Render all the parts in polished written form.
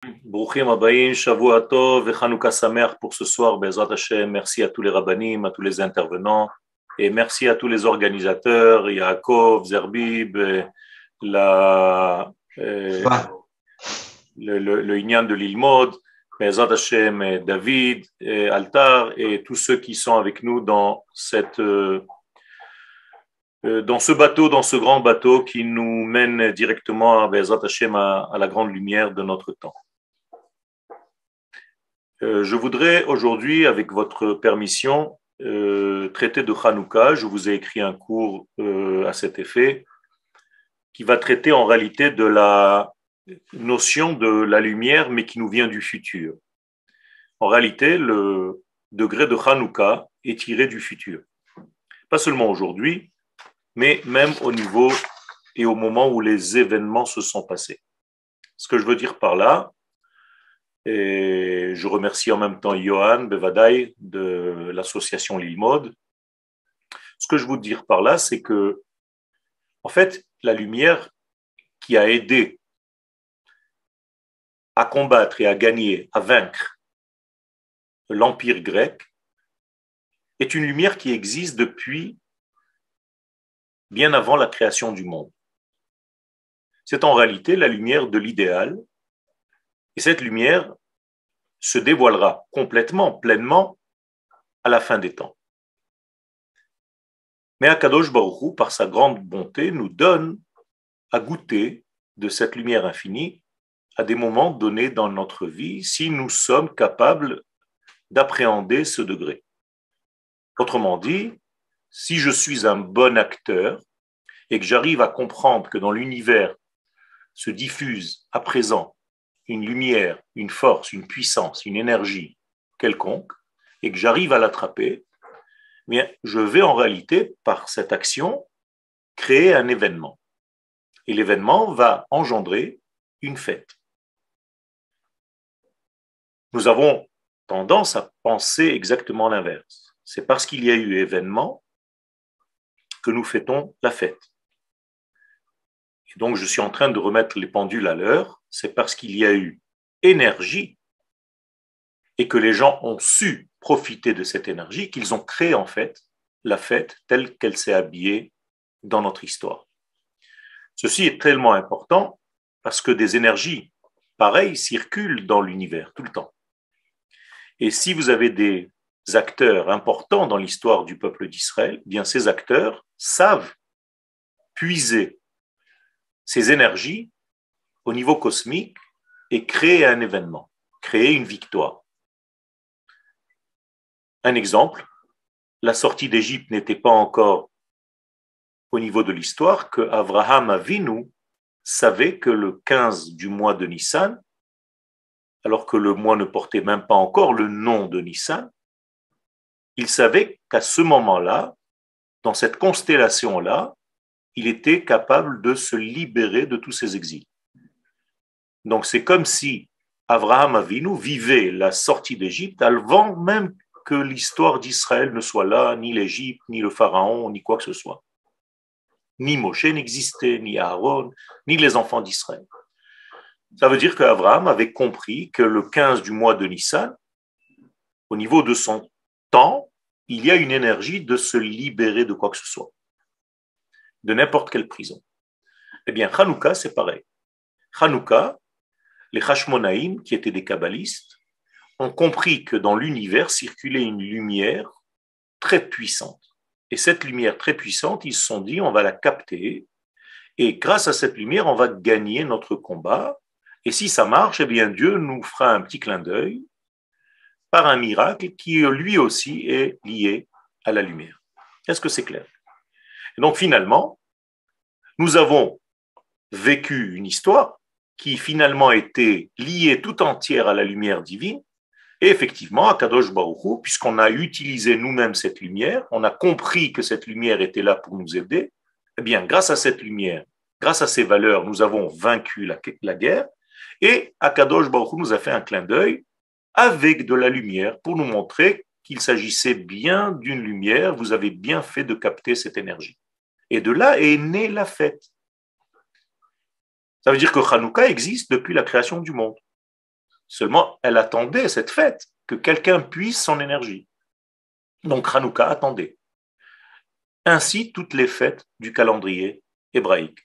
Brouchim Abaïm, Shavua Tov et Chanukah Sameach pour ce soir, Bezrat Hashem. Merci à tous les rabbanim, à tous les intervenants et merci à tous les organisateurs, Yaakov, Zerbib, la, euh, Va. le Inyan de l'Ilmod, Bezrat Hashem, David, Altar et tous ceux qui sont avec nous dans ce bateau, dans ce grand bateau qui nous mène directement à Bezrat Hashem, à la grande lumière de notre temps. Je voudrais aujourd'hui, avec votre permission, traiter de Hanouka. Je vous ai écrit un cours à cet effet qui va traiter en réalité de la notion de la lumière, mais qui nous vient du futur. En réalité, le degré de Hanouka est tiré du futur. Pas seulement aujourd'hui, mais même au niveau et au moment où les événements se sont passés. Ce que je veux dire par là, et je remercie en même temps Johan Bevadaï de l'association Lilmod. Ce que je veux dire par là, c'est que, en fait, la lumière qui a aidé à combattre et à gagner, à vaincre l'Empire grec, est une lumière qui existe depuis bien avant la création du monde. C'est en réalité la lumière de l'idéal, et cette lumière se dévoilera complètement, pleinement, à la fin des temps. Mais Akadosh Baruch Hu, par sa grande bonté, nous donne à goûter de cette lumière infinie à des moments donnés dans notre vie, si nous sommes capables d'appréhender ce degré. Autrement dit, si je suis un bon acteur et que j'arrive à comprendre que dans l'univers se diffuse à présent une lumière, une force, une puissance, une énergie quelconque, et que j'arrive à l'attraper, bien, je vais en réalité, par cette action, créer un événement. Et l'événement va engendrer une fête. Nous avons tendance à penser exactement l'inverse. C'est parce qu'il y a eu événement que nous fêtons la fête. Et donc, je suis en train de remettre les pendules à l'heure. C'est parce qu'il y a eu énergie et que les gens ont su profiter de cette énergie qu'ils ont créé en fait la fête telle qu'elle s'est habillée dans notre histoire. Ceci est tellement important parce que des énergies pareilles circulent dans l'univers tout le temps. Et si vous avez des acteurs importants dans l'histoire du peuple d'Israël, bien ces acteurs savent puiser ces énergies au niveau cosmique et créer un événement, créer une victoire. Un exemple, la sortie d'Égypte n'était pas encore au niveau de l'histoire que Abraham Avinu savait que le 15 du mois de Nissan, alors que le mois ne portait même pas encore le nom de Nissan, il savait qu'à ce moment-là, dans cette constellation-là, il était capable de se libérer de tous ses exils. Donc c'est comme si Abraham Avinu vivait la sortie d'Égypte avant même que l'histoire d'Israël ne soit là, ni l'Égypte, ni le Pharaon, ni quoi que ce soit. Ni Moshe n'existait, ni Aaron, ni les enfants d'Israël. Ça veut dire qu'Abraham avait compris que le 15 du mois de Nissan, au niveau de son temps, il y a une énergie de se libérer de quoi que ce soit, de n'importe quelle prison. Eh bien, Hanouka, c'est pareil. Hanouka, les Hashmonaïm, qui étaient des kabbalistes, ont compris que dans l'univers circulait une lumière très puissante. Et cette lumière très puissante, ils se sont dit, on va la capter, et grâce à cette lumière, on va gagner notre combat. Et si ça marche, eh bien Dieu nous fera un petit clin d'œil par un miracle qui lui aussi est lié à la lumière. Est-ce que c'est clair? Et donc finalement, nous avons vécu une histoire qui finalement était liée tout entière à la lumière divine. Et effectivement, à Kadosh Baruch Hu, puisqu'on a utilisé nous-mêmes cette lumière, on a compris que cette lumière était là pour nous aider, eh bien, grâce à cette lumière, grâce à ces valeurs, nous avons vaincu la guerre, et Akadosh Baruch Hu nous a fait un clin d'œil avec de la lumière pour nous montrer qu'il s'agissait bien d'une lumière, vous avez bien fait de capter cette énergie. Et de là est née la fête. Ça veut dire que Hanouka existe depuis la création du monde. Seulement, elle attendait cette fête, que quelqu'un puisse son énergie. Donc Hanouka attendait. Ainsi, toutes les fêtes du calendrier hébraïque.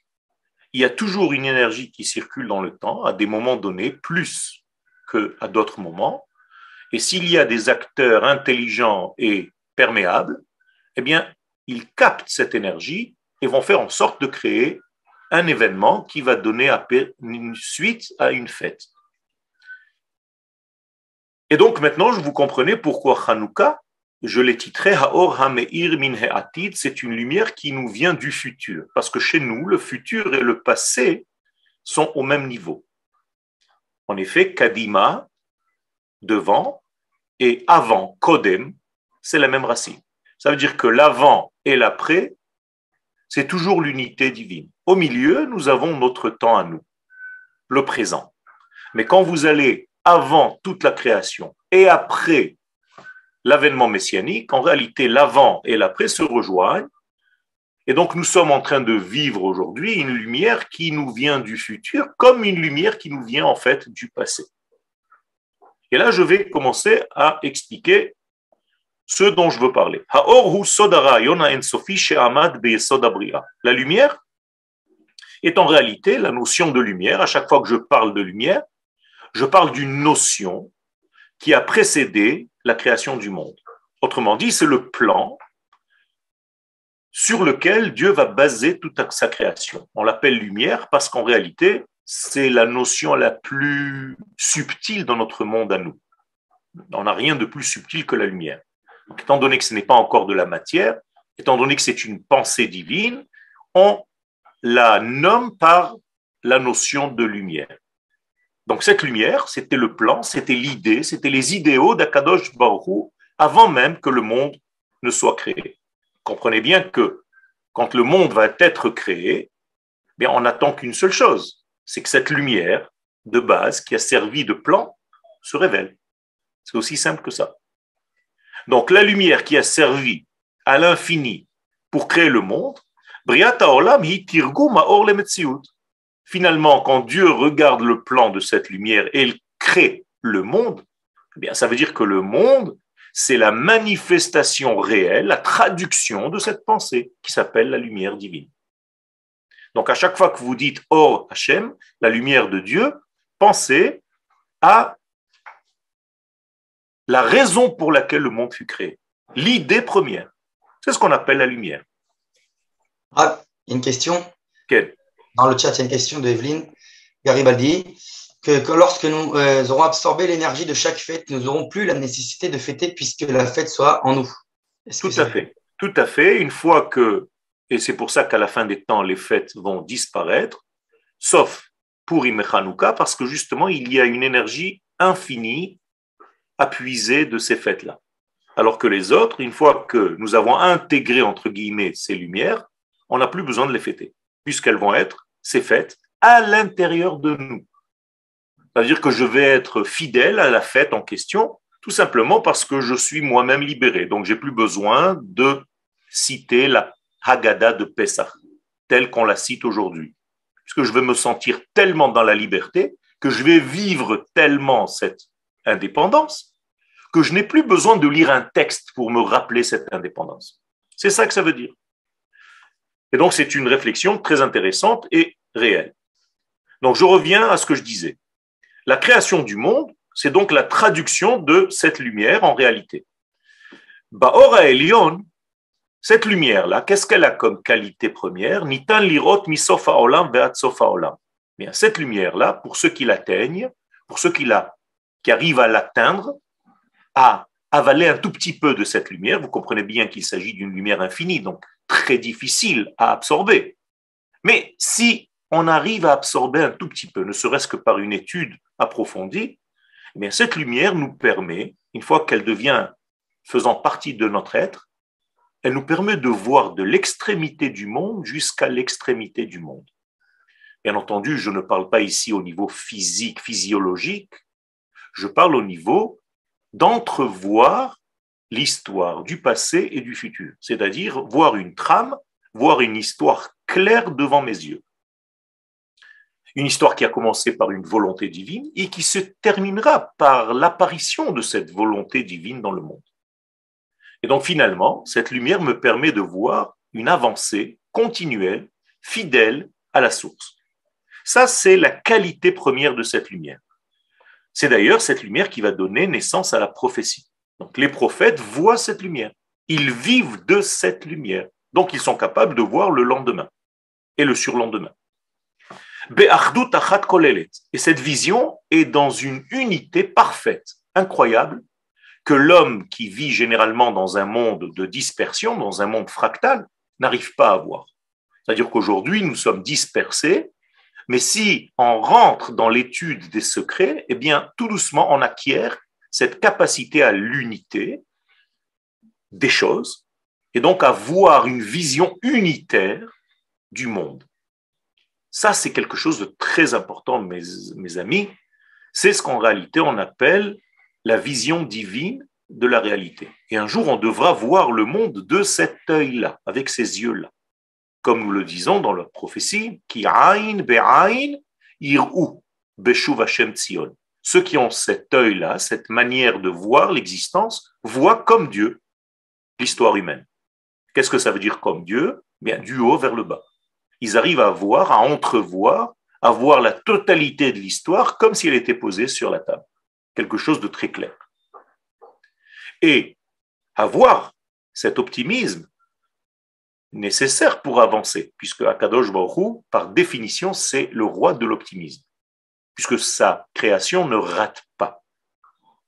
Il y a toujours une énergie qui circule dans le temps, à des moments donnés, plus qu'à d'autres moments. Et s'il y a des acteurs intelligents et perméables, eh bien, ils captent cette énergie et vont faire en sorte de créer un événement qui va donner une suite à une fête. Et donc maintenant, vous comprenez pourquoi Hanouka, je l'ai titré Haor Hameir Min He'atid, c'est une lumière qui nous vient du futur. Parce que chez nous, le futur et le passé sont au même niveau. En effet, Kadima, devant, et avant, Kodem, c'est la même racine. Ça veut dire que l'avant et l'après, c'est toujours l'unité divine. Au milieu, nous avons notre temps à nous, le présent. Mais quand vous allez avant toute la création et après l'avènement messianique, en réalité, l'avant et l'après se rejoignent. Et donc, nous sommes en train de vivre aujourd'hui une lumière qui nous vient du futur, comme une lumière qui nous vient en fait du passé. Et là, je vais commencer à expliquer ce dont je veux parler. La lumière est en réalité la notion de lumière. À chaque fois que je parle de lumière, je parle d'une notion qui a précédé la création du monde. Autrement dit, c'est le plan sur lequel Dieu va baser toute sa création. On l'appelle lumière parce qu'en réalité, c'est la notion la plus subtile dans notre monde à nous. On n'a rien de plus subtil que la lumière. Donc, étant donné que ce n'est pas encore de la matière, étant donné que c'est une pensée divine, on la nomme par la notion de lumière. Donc cette lumière, c'était le plan, c'était l'idée, c'était les idéaux d'Akadosh Baruch Hu avant même que le monde ne soit créé. Comprenez bien que quand le monde va être créé, bien, on n'attend qu'une seule chose, c'est que cette lumière de base qui a servi de plan se révèle. C'est aussi simple que ça. Donc la lumière qui a servi à l'infini pour créer le monde, Briat haolam hi tirgum haor lemetziut. Finalement, quand Dieu regarde le plan de cette lumière et il crée le monde, eh bien, ça veut dire que le monde, c'est la manifestation réelle, la traduction de cette pensée qui s'appelle la lumière divine. Donc, à chaque fois que vous dites Or Hashem, la lumière de Dieu, pensez à la raison pour laquelle le monde fut créé. L'idée première. C'est ce qu'on appelle la lumière. Ah, une question. Quelle? Dans le chat, il y a une question de Evelyne Garibaldi. Que lorsque nous aurons absorbé l'énergie de chaque fête, nous n'aurons plus la nécessité de fêter puisque la fête soit en nous. Tout à fait. Tout à fait. Une fois que, et c'est pour ça qu'à la fin des temps, les fêtes vont disparaître, sauf pour et Hanouka, parce que justement, il y a une énergie infinie à puiser de ces fêtes-là. Alors que les autres, une fois que nous avons intégré, entre guillemets, ces lumières, on n'a plus besoin de les fêter, puisqu'elles vont être, ces fêtes, à l'intérieur de nous. C'est-à-dire que je vais être fidèle à la fête en question, tout simplement parce que je suis moi-même libéré. Donc, j'ai plus besoin de citer la Haggadah de Pessah, telle qu'on la cite aujourd'hui. Puisque je vais me sentir tellement dans la liberté que je vais vivre tellement cette indépendance que je n'ai plus besoin de lire un texte pour me rappeler cette indépendance. C'est ça que ça veut dire. Et donc, c'est une réflexion très intéressante et réelle. Donc, je reviens à ce que je disais. La création du monde, c'est donc la traduction de cette lumière en réalité. Ba'or Elion, cette lumière-là, qu'est-ce qu'elle a comme qualité première? Nitan lirot misof haolam ve'at sof haolam. Bien, cette lumière-là, pour ceux qui l'atteignent, pour ceux qui arrivent à l'atteindre, à avaler un tout petit peu de cette lumière, vous comprenez bien qu'il s'agit d'une lumière infinie, donc très difficile à absorber. Mais si on arrive à absorber un tout petit peu, ne serait-ce que par une étude approfondie, eh bien cette lumière nous permet, une fois qu'elle devient faisant partie de notre être, elle nous permet de voir de l'extrémité du monde jusqu'à l'extrémité du monde. Bien entendu, je ne parle pas ici au niveau physique, physiologique, je parle au niveau d'entrevoir l'histoire du passé et du futur, c'est-à-dire voir une trame, voir une histoire claire devant mes yeux. Une histoire qui a commencé par une volonté divine et qui se terminera par l'apparition de cette volonté divine dans le monde. Et donc finalement, cette lumière me permet de voir une avancée continuelle, fidèle à la source. Ça, c'est la qualité première de cette lumière. C'est d'ailleurs cette lumière qui va donner naissance à la prophétie. Donc les prophètes voient cette lumière. Ils vivent de cette lumière. Donc ils sont capables de voir le lendemain et le surlendemain. Et cette vision est dans une unité parfaite, incroyable, que l'homme qui vit généralement dans un monde de dispersion, dans un monde fractal, n'arrive pas à voir. C'est-à-dire qu'aujourd'hui, nous sommes dispersés, mais si on rentre dans l'étude des secrets, eh bien, tout doucement, on acquiert cette capacité à l'unité des choses, et donc à voir une vision unitaire du monde. Ça, c'est quelque chose de très important, mes amis. C'est ce qu'en réalité, on appelle la vision divine de la réalité. Et un jour, on devra voir le monde de cet œil-là, avec ces yeux-là. Comme nous le disons dans la prophétie, Ki aïn be'aïn ir'u beshuv Hashem Tzion. Ceux qui ont cet œil-là, cette manière de voir l'existence, voient comme Dieu l'histoire humaine. Qu'est-ce que ça veut dire comme Dieu? Bien, du haut vers le bas. Ils arrivent à voir, à entrevoir, à voir la totalité de l'histoire comme si elle était posée sur la table. Quelque chose de très clair. Et avoir cet optimisme nécessaire pour avancer, puisque Akadosh Baruch Hu, par définition, c'est le roi de l'optimisme, puisque sa création ne rate pas.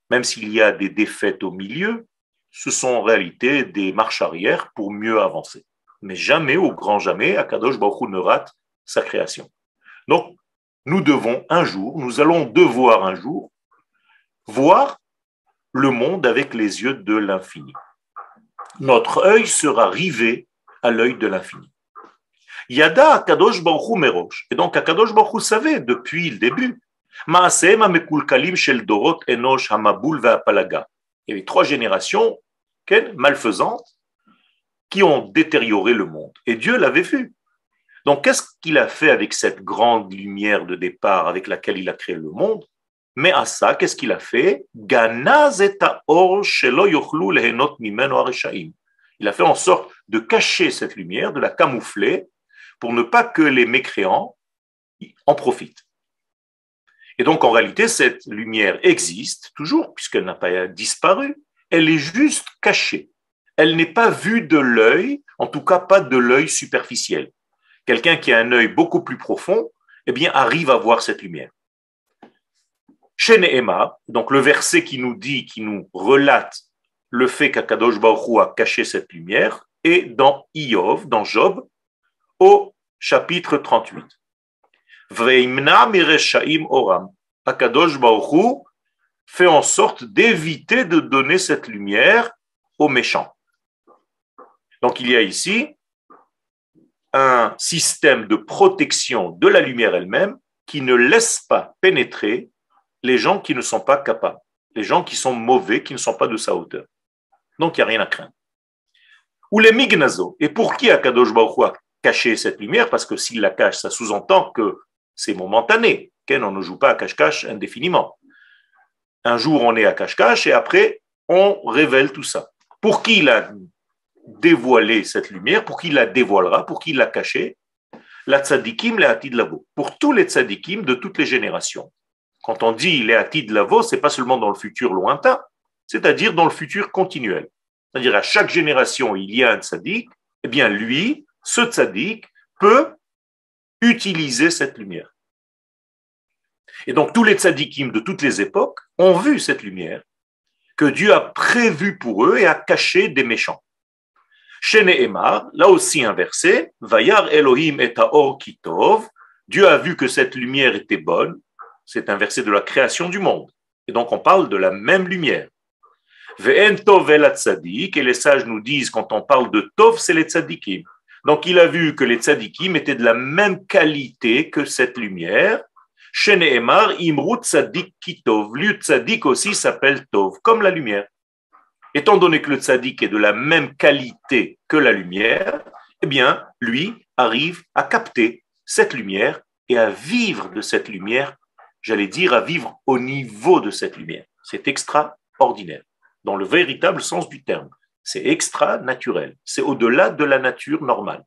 Même s'il y a des défaites au milieu, ce sont en réalité des marches arrière pour mieux avancer. Mais jamais, au grand jamais, Akadosh Baruch Hu ne rate sa création. Donc, nous allons devoir un jour voir le monde avec les yeux de l'infini. Notre œil sera rivé à l'œil de l'infini. Yada Akadosh Baruch Hu merosh. Et donc Akadosh Baruch Hu savait depuis le début. Ma'asehem hamekulkalim shel dorot enosh hamabul ve'apalaga. Il y avait 3 générations malfaisantes qui ont détérioré le monde. Et Dieu l'avait vu. Donc qu'est-ce qu'il a fait avec cette grande lumière de départ avec laquelle il a créé le monde? Mais à ça, qu'est-ce qu'il a fait? Ganaz et haor shelo yochlu lehenot mimenu hareshaim. Il a fait en sorte de cacher cette lumière, de la camoufler, pour ne pas que les mécréants en profitent. Et donc, en réalité, cette lumière existe toujours, puisqu'elle n'a pas disparu. Elle est juste cachée. Elle n'est pas vue de l'œil, en tout cas pas de l'œil superficiel. Quelqu'un qui a un œil beaucoup plus profond, eh bien, arrive à voir cette lumière. Chez Nehema, donc le verset qui nous relate le fait qu'Akadosh Baruch Hu a caché cette lumière, est dans Iyov, dans Job, au chapitre 38. Veimna mireshaim oram. Akadosh Baruch Hu fait en sorte d'éviter de donner cette lumière aux méchants. Donc il y a ici un système de protection de la lumière elle-même qui ne laisse pas pénétrer les gens qui ne sont pas capables, les gens qui sont mauvais, qui ne sont pas de sa hauteur. Donc il n'y a rien à craindre. Ou les mignazo. Et pour qui Akadosh Baruch Hu a caché cette lumière? Parce que s'il la cache, ça sous-entend que c'est momentané. On ne joue pas à cache-cache indéfiniment. Un jour, on est à cache-cache et après, on révèle tout ça. Pour qui il a dévoilé cette lumière? Pour qui il la dévoilera? Pour qui il l'a cachée? La tzadikim, la atid lavo. Pour tous les tzadikim de toutes les générations. Quand on dit les atid lavo, ce n'est pas seulement dans le futur lointain, c'est-à-dire dans le futur continuel. C'est-à-dire à chaque génération, il y a un tzadik, eh bien lui, ce tzadik, peut utiliser cette lumière. Et donc tous les tzadikim de toutes les époques ont vu cette lumière que Dieu a prévue pour eux et a caché des méchants. Chez Nehemar, là aussi un verset, Vayar Elohim et haor kitov, Dieu a vu que cette lumière était bonne, c'est un verset de la création du monde. Et donc on parle de la même lumière. Ve'en tov el tzadik, et les sages nous disent quand on parle de tov, c'est les tzadikim. Donc il a vu que les tzadikim étaient de la même qualité que cette lumière. Chez Nehemar, imru tzadik kitov, lui tzadik aussi s'appelle tov, comme la lumière. Étant donné que le tzadik est de la même qualité que la lumière, eh bien lui arrive à capter cette lumière et à vivre de cette lumière, j'allais dire à vivre au niveau de cette lumière. C'est extraordinaire, dans le véritable sens du terme. C'est extra-naturel, c'est au-delà de la nature normale.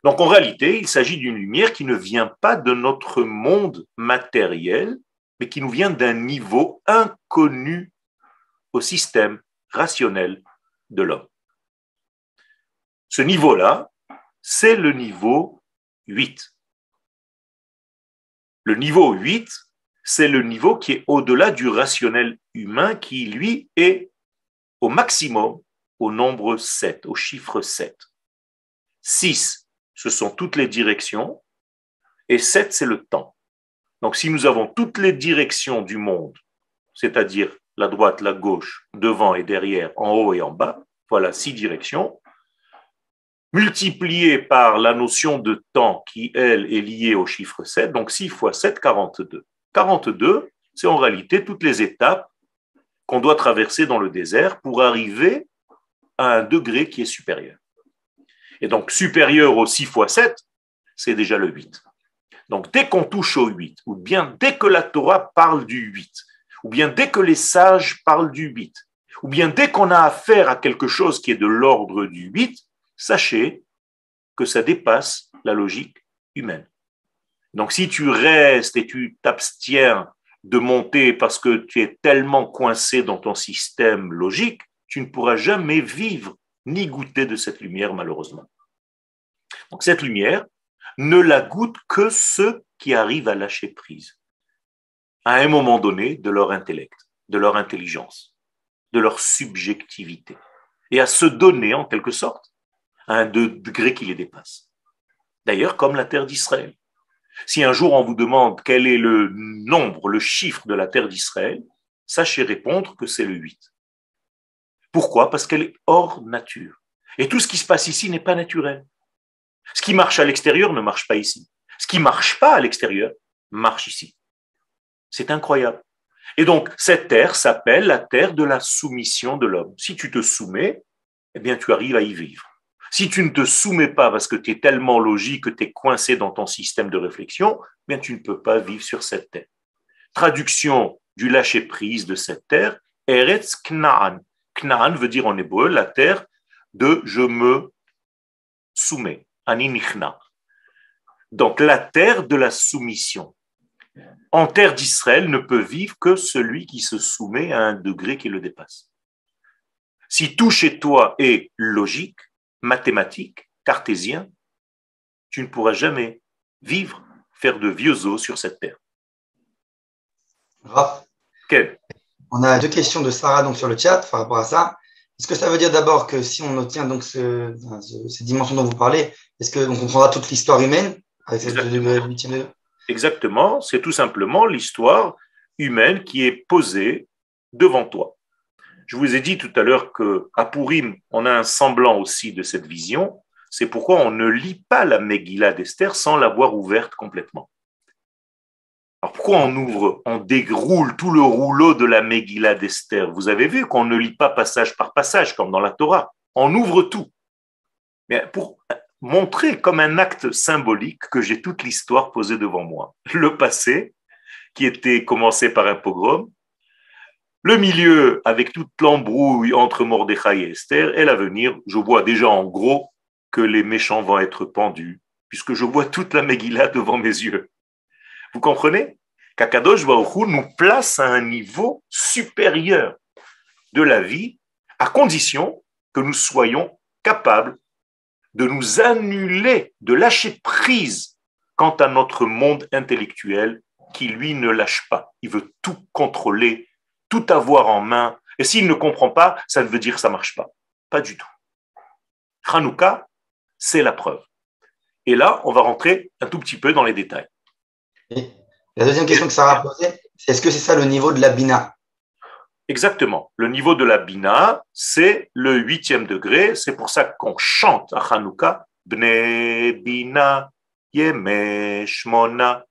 Donc en réalité, il s'agit d'une lumière qui ne vient pas de notre monde matériel, mais qui nous vient d'un niveau inconnu au système rationnel de l'homme. Ce niveau-là, c'est le niveau 8. Le niveau 8, c'est le niveau qui est au-delà du rationnel humain qui, lui, est au maximum au nombre 7, au chiffre 7. 6, ce sont toutes les directions, et 7, c'est le temps. Donc si nous avons toutes les directions du monde, c'est-à-dire la droite, la gauche, devant et derrière, en haut et en bas, voilà 6 directions, multiplié par la notion de temps qui, elle, est liée au chiffre 7, donc 6 fois 7, 42. 42, c'est en réalité toutes les étapes qu'on doit traverser dans le désert pour arriver à un degré qui est supérieur. Et donc, supérieur au 6 fois 7, c'est déjà le 8. Donc, dès qu'on touche au 8, ou bien dès que la Torah parle du 8, ou bien dès que les sages parlent du 8, ou bien dès qu'on a affaire à quelque chose qui est de l'ordre du 8, sachez que ça dépasse la logique humaine. Donc, si tu restes et tu t'abstiens de monter parce que tu es tellement coincé dans ton système logique, tu ne pourras jamais vivre ni goûter de cette lumière, malheureusement. Donc, cette lumière ne la goûtent que ceux qui arrivent à lâcher prise, à un moment donné, de leur intellect, de leur intelligence, de leur subjectivité, et à se donner, en quelque sorte, à un degré qui les dépasse. D'ailleurs, comme la terre d'Israël. Si un jour on vous demande quel est le nombre, le chiffre de la terre d'Israël, sachez répondre que c'est le 8. Pourquoi? Parce qu'elle est hors nature. Et tout ce qui se passe ici n'est pas naturel. Ce qui marche à l'extérieur ne marche pas ici. Ce qui ne marche pas à l'extérieur marche ici. C'est incroyable. Et donc, cette terre s'appelle la terre de la soumission de l'homme. Si tu te soumets, eh bien, tu arrives à y vivre. Si tu ne te soumets pas parce que tu es tellement logique que tu es coincé dans ton système de réflexion, eh bien, tu ne peux pas vivre sur cette terre. Traduction du lâcher-prise de cette terre, Eretz Knaan. Knaan veut dire en hébreu la terre de je me soumets. Ani nichna. Donc la terre de la soumission. En terre d'Israël ne peut vivre que celui qui se soumet à un degré qui le dépasse. Si tout chez toi est logique, mathématique, cartésien, tu ne pourras jamais vivre, faire de vieux os sur cette terre. Raph, Quel? on a deux questions de Sarah donc, sur le chat par rapport à ça. Est-ce que ça veut dire d'abord que si on obtient donc ces dimensions dont vous parlez, est-ce qu'on comprendra toute l'histoire humaine avec cette degré ultime? Exactement, c'est tout simplement l'histoire humaine qui est posée devant toi. Je vous ai dit tout à l'heure qu'à Purim, on a un semblant aussi de cette vision. C'est pourquoi on ne lit pas la Megillah d'Esther sans l'avoir ouverte complètement. Alors pourquoi on ouvre, on déroule tout le rouleau de la Megillah d'Esther? Vous avez vu qu'on ne lit pas passage par passage comme dans la Torah. On ouvre tout. Mais pour montrer comme un acte symbolique que j'ai toute l'histoire posée devant moi. Le passé, qui était commencé par un pogrom, le milieu avec toute l'embrouille entre Mordechai et Esther, et l'avenir, je vois déjà en gros que les méchants vont être pendus, puisque je vois toute la Megillah devant mes yeux. Vous comprenez? Qu'Akadosh Baruch Hu nous place à un niveau supérieur de la vie, à condition que nous soyons capables de nous annuler, de lâcher prise quant à notre monde intellectuel qui, lui, ne lâche pas. Il veut tout contrôler, tout avoir en main. Et s'il ne comprend pas, ça ne veut dire que ça ne marche pas. Pas du tout. Hanouka, c'est la preuve. Et là, on va rentrer un tout petit peu dans les détails. Et la deuxième question que Sarah a posée, c'est est-ce que c'est ça le niveau de la Bina? Exactement. Le niveau de la Bina, c'est le 8e degré. C'est pour ça qu'on chante à Hanouka Bne Bina Yemesh Mona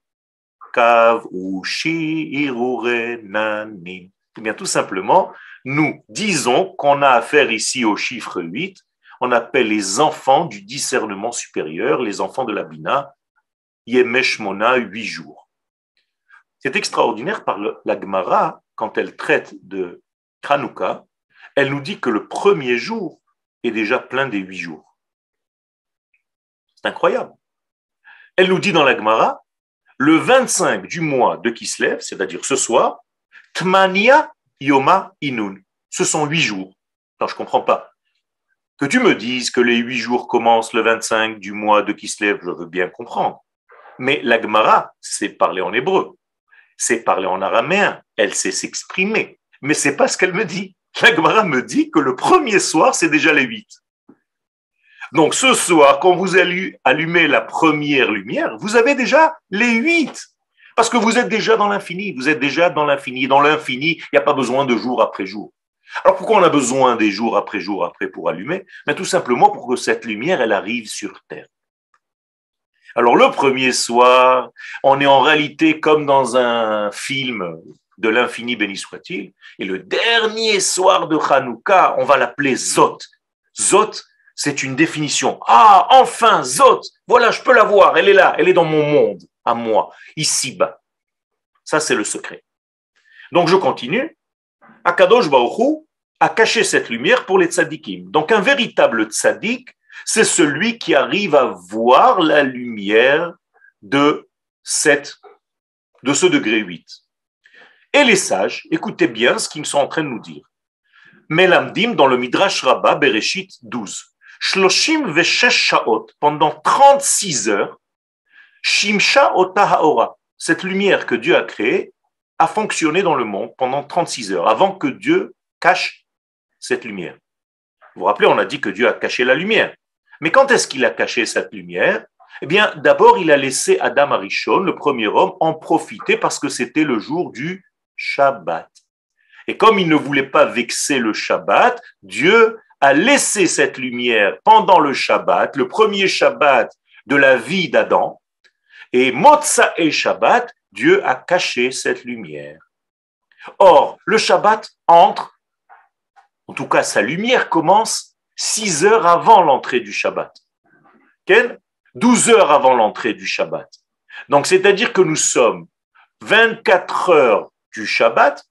Kav Ushi Irure Nanim. Eh bien, tout simplement, nous disons qu'on a affaire ici au chiffre 8. On appelle les enfants du discernement supérieur, les enfants de la Bina, Yemeshmona, 8 jours. C'est extraordinaire par la Gemara, quand elle traite de Hanouka, elle nous dit que le premier jour est déjà plein des 8 jours. C'est incroyable. Elle nous dit dans la Gemara, le 25 du mois de Kislev, c'est-à-dire ce soir, Tmania Yoma Inun. Ce sont 8 jours. Alors je ne comprends pas. Que tu me dises que les 8 jours commencent le 25 du mois de Kislev, je veux bien comprendre. Mais la Gemara, c'est parler en hébreu. C'est parler en araméen. Elle sait s'exprimer. Mais ce n'est pas ce qu'elle me dit. La Gemara me dit que le premier soir, c'est déjà les 8. Donc ce soir, quand vous allez allumer la première lumière, vous avez déjà les 8. Parce que vous êtes déjà dans l'infini. Vous êtes déjà dans l'infini. Dans l'infini, il n'y a pas besoin de jour après jour. Alors pourquoi on a besoin des jours après pour allumer? Mais tout simplement pour que cette lumière, elle arrive sur Terre. Alors le premier soir, on est en réalité comme dans un film de l'infini béni soit-il. Et le dernier soir de Hanouka, on va l'appeler Zot. Zot, c'est une définition. Ah, enfin, Zot, voilà, je peux la voir, elle est là, elle est dans mon monde, à moi, ici-bas. Ça, c'est le secret. Donc je continue. Akadosh Baruch Hu a caché cette lumière pour les tzadikim. Donc un véritable tzadik, c'est celui qui arrive à voir la lumière de ce degré 8. Et les sages, écoutez bien ce qu'ils sont en train de nous dire. Melamdim dans le Midrash Rabbah, Bereshit 12. Shloshim veshesh shaot, pendant 36 heures, Shimsha ota haora, cette lumière que Dieu a créée, a fonctionné dans le monde pendant 36 heures, avant que Dieu cache cette lumière. Vous vous rappelez, on a dit que Dieu a caché la lumière. Mais quand est-ce qu'il a caché cette lumière? Eh bien, d'abord, il a laissé Adam Arishon, le premier homme, en profiter parce que c'était le jour du Shabbat. Et comme il ne voulait pas vexer le Shabbat, Dieu a laissé cette lumière pendant le Shabbat, le premier Shabbat de la vie d'Adam, et Motsa et Shabbat, Dieu a caché cette lumière. Or, le Shabbat entre, en tout cas sa lumière commence 6 heures avant l'entrée du Shabbat. 12 heures avant l'entrée du Shabbat. Donc, c'est-à-dire que nous sommes 24 heures du Shabbat,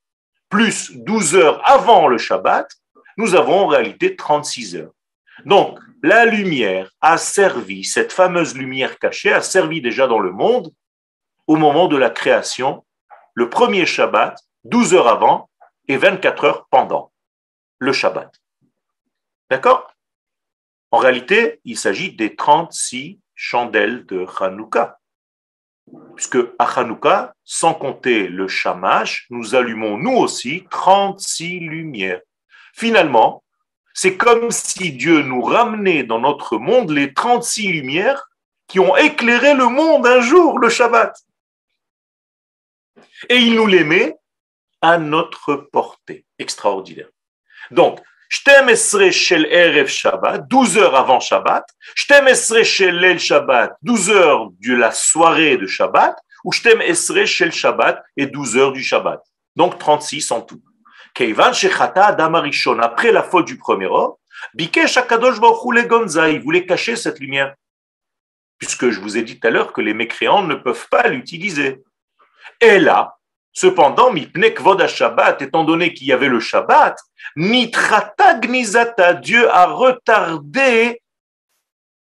plus 12 heures avant le Shabbat, nous avons en réalité 36 heures. Donc, la lumière a servi, cette fameuse lumière cachée a servi déjà dans le monde au moment de la création, le premier Shabbat, 12 heures avant et 24 heures pendant le Shabbat. D'accord? En réalité, il s'agit des 36 chandelles de Hanouka. Puisque à Hanouka, sans compter le Shamash, nous allumons nous aussi 36 lumières. Finalement, c'est comme si Dieu nous ramenait dans notre monde les 36 lumières qui ont éclairé le monde un jour, le Shabbat. Et il nous les met à notre portée. Extraordinaire. Donc, 12 shel Erev Shabbat, 12 heures avant Shabbat, 12 shel El Shabbat, 12 heures de la soirée de Shabbat, ou 12 shel Shabbat et 12 heures du Shabbat. Donc 36 en tout. Keivan shechata Adam Arishon, après la faute du premier homme, Bikesh HaKadosh Baruch Hu legonza, il voulait cacher cette lumière. Puisque je vous ai dit tout à l'heure que les mécréants ne peuvent pas l'utiliser. Et là, cependant, mipne kvod Shabbat, étant donné qu'il y avait le Shabbat, nitrata gnizata, Dieu a retardé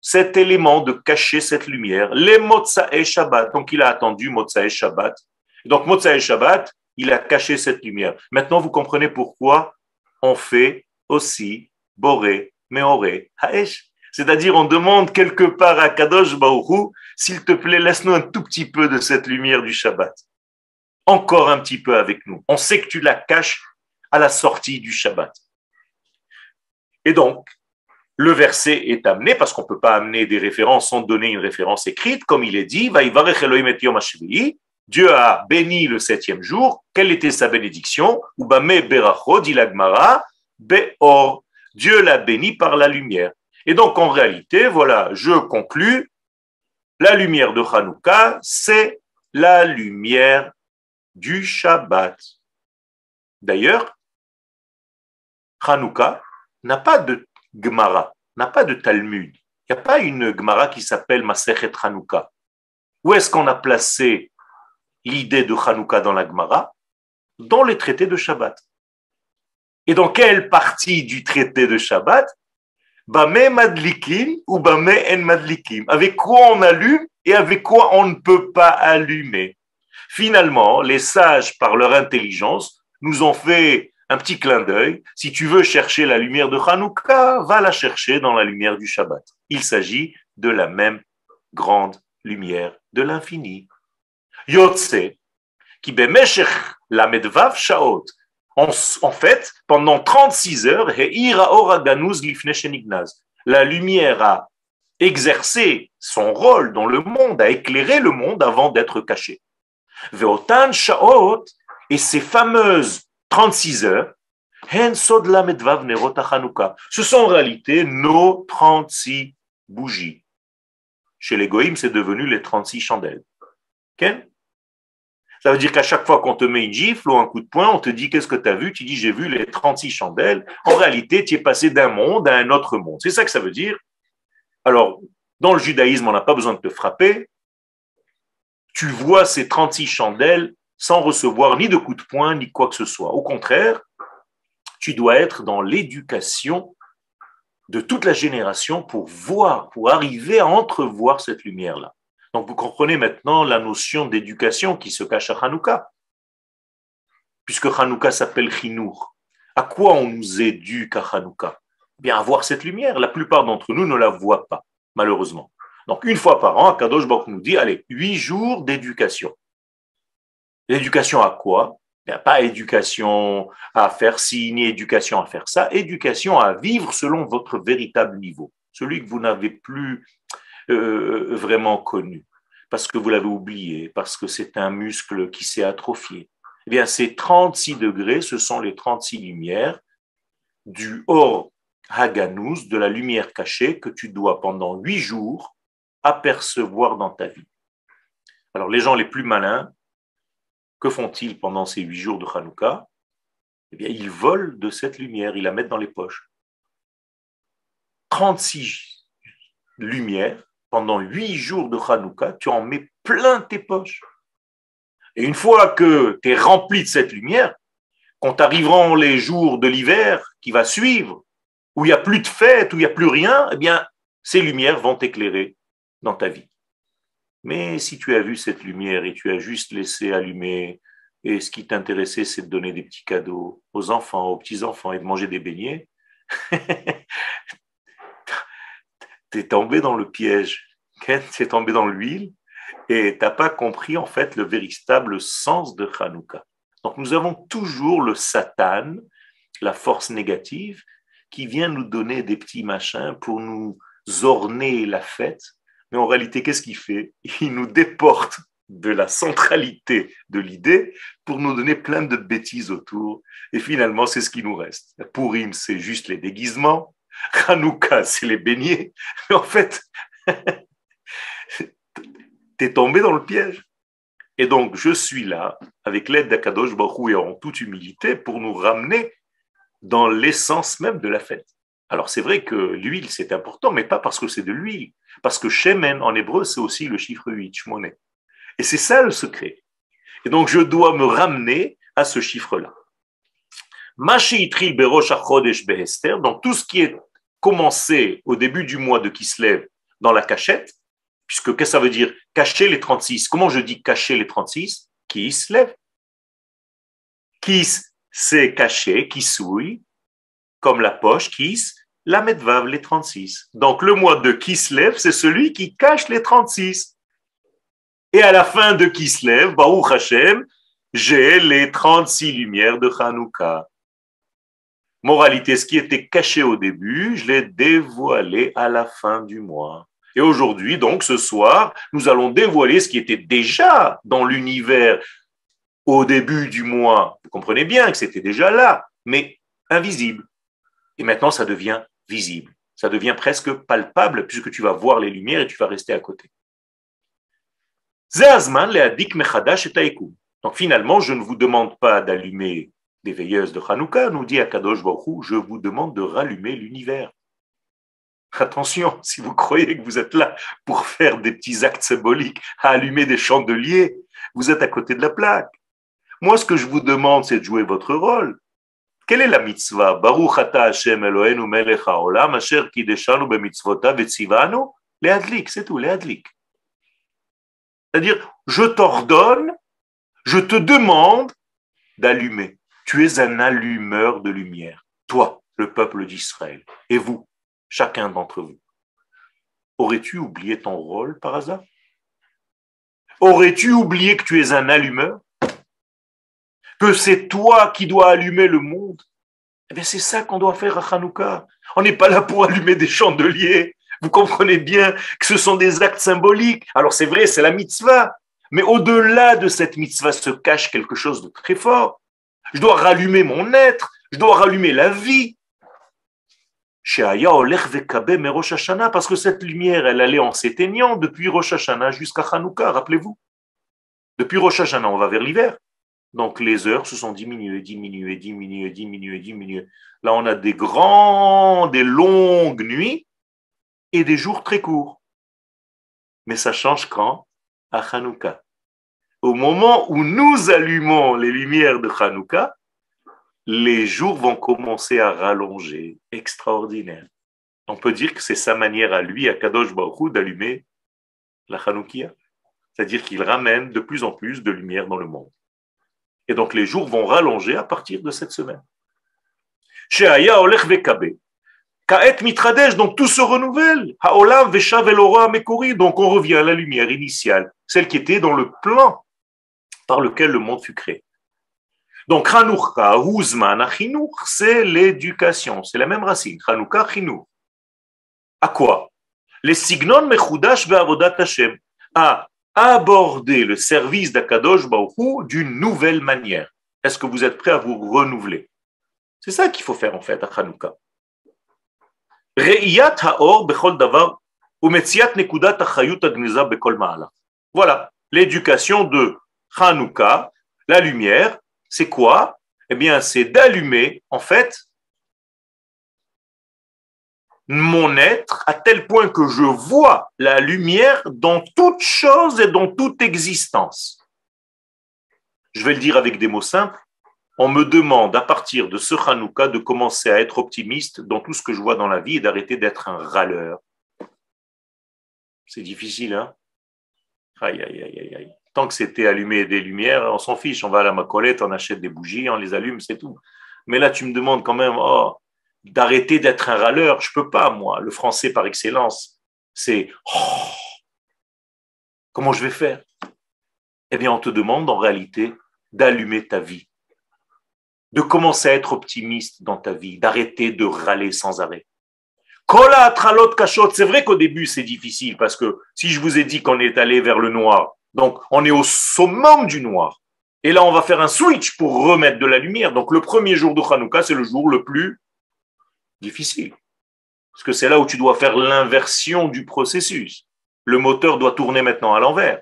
cet élément de cacher cette lumière, les Motsae Shabbat. Donc il a attendu Motsae Shabbat. Donc Motsae Shabbat, il a caché cette lumière. Maintenant, vous comprenez pourquoi on fait aussi Boré, Meoré, Haesh. C'est-à-dire, on demande quelque part à Kadosh Baruch Hu, s'il te plaît, laisse-nous un tout petit peu de cette lumière du Shabbat. Encore un petit peu avec nous. On sait que tu la caches à la sortie du Shabbat. Et donc, le verset est amené, parce qu'on ne peut pas amener des références sans donner une référence écrite, comme il est dit, Vayivarech Elohim et Yom HaShvi'i, Dieu a béni le 7e jour. Quelle était sa bénédiction? Ubame Beracho, dit la Gemara, Beor. Dieu l'a béni par la lumière. Et donc, en réalité, voilà, je conclus, la lumière de Hanouka, c'est la lumière du Shabbat. D'ailleurs, Hanouka n'a pas de Gemara, n'a pas de Talmud. Il n'y a pas une Gemara qui s'appelle Masechet Hanouka. Où est-ce qu'on a placé l'idée de Hanouka dans la Gemara? Dans les traités de Shabbat. Et dans quelle partie du traité de Shabbat? Bameh madlikim ou bameh en madlikim. Avec quoi on allume et avec quoi on ne peut pas allumer. Finalement, les sages, par leur intelligence, nous ont fait un petit clin d'œil. Si tu veux chercher la lumière de Hanouka, va la chercher dans la lumière du Shabbat. Il s'agit de la même grande lumière de l'infini. Yotse, qui bemeshech la medvav shaot. En fait, pendant 36 heures, la lumière a exercé son rôle dans le monde, a éclairé le monde avant d'être cachée. Veotan shaot, et ces fameuses 36 heures, ce sont en réalité nos 36 bougies. Chez les goïms, c'est devenu les 36 chandelles. Okay? Ça veut dire qu'à chaque fois qu'on te met une gifle ou un coup de poing, on te dit qu'est-ce que tu as vu? Tu dis j'ai vu les 36 chandelles. En réalité, tu es passé d'un monde à un autre monde. C'est ça que ça veut dire. Alors, dans le judaïsme, on n'a pas besoin de te frapper. Tu vois ces 36 chandelles sans recevoir ni de coup de poing, ni quoi que ce soit. Au contraire, tu dois être dans l'éducation de toute la génération pour voir, pour arriver à entrevoir cette lumière-là. Donc, vous comprenez maintenant la notion d'éducation qui se cache à Hanouka. Puisque Hanouka s'appelle Chinour. À quoi on nous éduque à Hanouka? Bien, à voir cette lumière. La plupart d'entre nous ne la voient pas, malheureusement. Donc, une fois par an, Kadosh Baruch nous dit, allez, 8 jours d'éducation. L'éducation à quoi? Bien, pas éducation à faire ci, ni éducation à faire ça. Éducation à vivre selon votre véritable niveau. Celui que vous n'avez plus vraiment connu, parce que vous l'avez oublié, parce que c'est un muscle qui s'est atrophié. Eh bien, ces 36 degrés, ce sont les 36 lumières du Or Haganous, de la lumière cachée que tu dois pendant 8 jours apercevoir dans ta vie. Alors, les gens les plus malins, que font-ils pendant ces 8 jours de Hanouka? Eh bien, ils volent de cette lumière, ils la mettent dans les poches. 36 lumières, pendant 8 jours de Hanouka, tu en mets plein tes poches. Et une fois que tu es rempli de cette lumière, quand arriveront les jours de l'hiver qui va suivre, où il n'y a plus de fête, où il n'y a plus rien, eh bien, ces lumières vont t'éclairer dans ta vie. Mais si tu as vu cette lumière et tu as juste laissé allumer, et ce qui t'intéressait, c'est de donner des petits cadeaux aux enfants, aux petits-enfants et de manger des beignets, tu es tombé dans le piège, tu es tombé dans l'huile et tu n'as pas compris en fait le véritable sens de Hanouka. Donc nous avons toujours le Satan, la force négative, qui vient nous donner des petits machins pour nous orner la fête. Mais en réalité, qu'est-ce qu'il fait? Il nous déporte de la centralité de l'idée pour nous donner plein de bêtises autour. Et finalement, c'est ce qui nous reste. Purim, c'est juste les déguisements. Hanouka, c'est les beignets. Mais en fait, t'es tombé dans le piège. Et donc, je suis là, avec l'aide d'Akadosh Baruch Hu et en toute humilité, pour nous ramener dans l'essence même de la fête. Alors, c'est vrai que l'huile, c'est important, mais pas parce que c'est de l'huile. Parce que Shemen, en hébreu, c'est aussi le chiffre 8, Shmoné. Et c'est ça le secret. Et donc, je dois me ramener à ce chiffre-là. Donc, tout ce qui est commencé au début du mois de Kislev dans la cachette, puisque qu'est-ce que ça veut dire? Cacher les 36. Comment je dis cacher les 36? Kislev. Kis, c'est caché, kisouille, comme la poche, kis, la medvav, les 36. Donc, le mois de Kislev, c'est celui qui cache les 36. Et à la fin de Kislev, Baruch Hashem, j'ai les 36 lumières de Hanouka. Moralité, ce qui était caché au début, je l'ai dévoilé à la fin du mois. Et aujourd'hui, donc, ce soir, nous allons dévoiler ce qui était déjà dans l'univers au début du mois. Vous comprenez bien que c'était déjà là, mais invisible. Et maintenant, ça devient visible. Ça devient presque palpable puisque tu vas voir les lumières et tu vas rester à côté. Donc finalement, je ne vous demande pas d'allumer des veilleuses de Hanouka, nous dit Akadosh Baruch Hu, je vous demande de rallumer l'univers. Attention, si vous croyez que vous êtes là pour faire des petits actes symboliques, à allumer des chandeliers, vous êtes à côté de la plaque. Moi, ce que je vous demande, c'est de jouer votre rôle. Quelle est la mitzvah? Baruch ata Hashem Eloheinu melech haolam asher kideshanu bemitzvotav vetzivanu leadlik, c'est tout, leadlik. C'est-à-dire, je t'ordonne, je te demande d'allumer. Tu es un allumeur de lumière. Toi, le peuple d'Israël. Et vous, chacun d'entre vous. Aurais-tu oublié ton rôle par hasard? Aurais-tu oublié que tu es un allumeur? Que c'est toi qui dois allumer le monde? Eh bien, c'est ça qu'on doit faire à Hanouka. On n'est pas là pour allumer des chandeliers. Vous comprenez bien que ce sont des actes symboliques. Alors c'est vrai, c'est la mitzvah. Mais au-delà de cette mitzvah se cache quelque chose de très fort. Je dois rallumer mon être. Je dois rallumer la vie. Parce que cette lumière, elle allait en s'éteignant depuis Rosh Hashanah jusqu'à Hanouka, rappelez-vous. Depuis Rosh Hashanah, on va vers l'hiver. Donc les heures se sont diminuées. Là, on a des longues nuits et des jours très courts. Mais ça change quand? À Hanouka. Au moment où nous allumons les lumières de Hanouka, les jours vont commencer à rallonger. Extraordinaire. On peut dire que c'est sa manière à lui, à Kadosh Baruch Hu, d'allumer la Hanoukia. C'est-à-dire qu'il ramène de plus en plus de lumière dans le monde. Et donc les jours vont rallonger à partir de cette semaine. Sheaya olech vekabe. Kaet mitradesh, donc tout se renouvelle. Haolam veshav el ora mekori, donc on revient à la lumière initiale, celle qui était dans le plan par lequel le monde fut créé. Donc Hanouka, Huzman, Achinour, c'est l'éducation, c'est la même racine. Hanouka, Chinour. À quoi? Les signon mechudash ve'avodat Hashem. À aborder le service d'Akadosh Baruch Hu d'une nouvelle manière. Est-ce que vous êtes prêts à vous renouveler? C'est ça qu'il faut faire en fait à Hanouka. Re'iyat ha'or bechol davar umetziat nekudat achayut agniza bekol ma'ala. Voilà, l'éducation de Hanouka, la lumière, c'est quoi? Eh bien, c'est d'allumer en fait mon être à tel point que je vois la lumière dans toute chose et dans toute existence. Je vais le dire avec des mots simples. On me demande à partir de ce Hanouka de commencer à être optimiste dans tout ce que je vois dans la vie et d'arrêter d'être un râleur. C'est difficile, hein? Aïe, aïe, aïe, aïe, aïe. Tant que c'était allumer des lumières, on s'en fiche. On va à la Macolette, on achète des bougies, on les allume, c'est tout. Mais là, tu me demandes quand même, d'arrêter d'être un râleur, je peux pas, moi. Le français par excellence, c'est comment je vais faire? Eh bien, on te demande en réalité d'allumer ta vie, de commencer à être optimiste dans ta vie, d'arrêter de râler sans arrêt. C'est vrai qu'au début, c'est difficile parce que si je vous ai dit qu'on est allé vers le noir, donc on est au summum du noir. Et là, on va faire un switch pour remettre de la lumière. Donc, le premier jour de Hanouka, c'est le jour le plus difficile. Parce que c'est là où tu dois faire l'inversion du processus. Le moteur doit tourner maintenant à l'envers.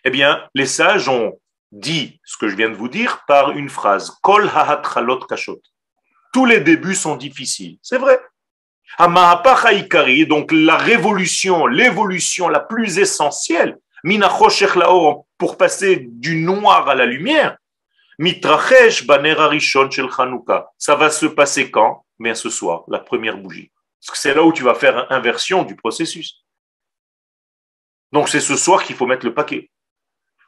Eh bien, les sages ont dit ce que je viens de vous dire par une phrase. Kol ha'atchalot kashot. Tous les débuts sont difficiles. C'est vrai. Hamahapach ha'ikari, donc la révolution, l'évolution la plus essentielle, mina choshech laor, pour passer du noir à la lumière, mitrachesh baner harishon shel Hanouka. Ça va se passer quand? Mais ce soir, la première bougie. Parce que c'est là où tu vas faire inversion du processus. Donc c'est ce soir qu'il faut mettre le paquet.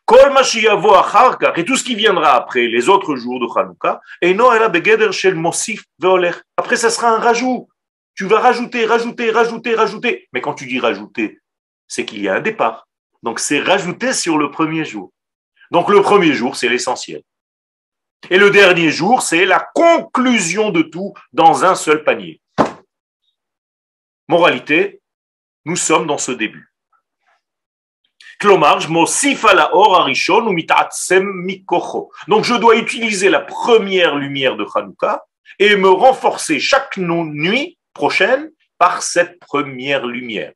Kol mashiyavo acharkach, et tout ce qui viendra après, les autres jours de Hanouka, eino ela begeder shel mosif veolech. Après, ça sera un rajout. Tu vas rajouter, rajouter, rajouter, rajouter. Mais quand tu dis rajouter, c'est qu'il y a un départ. Donc c'est rajouter sur le premier jour. Donc le premier jour, c'est l'essentiel. Et le dernier jour, c'est la conclusion de tout dans un seul panier. Moralité, nous sommes dans ce début. Donc je dois utiliser la première lumière de Hanouka et me renforcer chaque nuit prochaine par cette première lumière.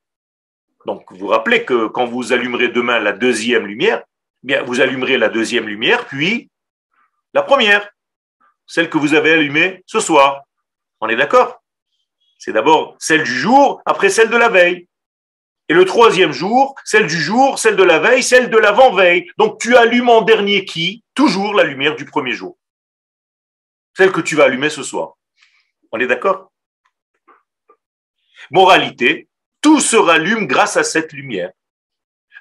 Donc vous vous rappelez que quand vous allumerez demain la deuxième lumière, bien vous allumerez la deuxième lumière, puis la première, celle que vous avez allumée ce soir. On est d'accord? C'est d'abord celle du jour, après celle de la veille. Et le troisième jour, celle du jour, celle de la veille, celle de l'avant-veille. Donc tu allumes en dernier qui? Toujours la lumière du premier jour. Celle que tu vas allumer ce soir. On est d'accord? Moralité, tout se rallume grâce à cette lumière.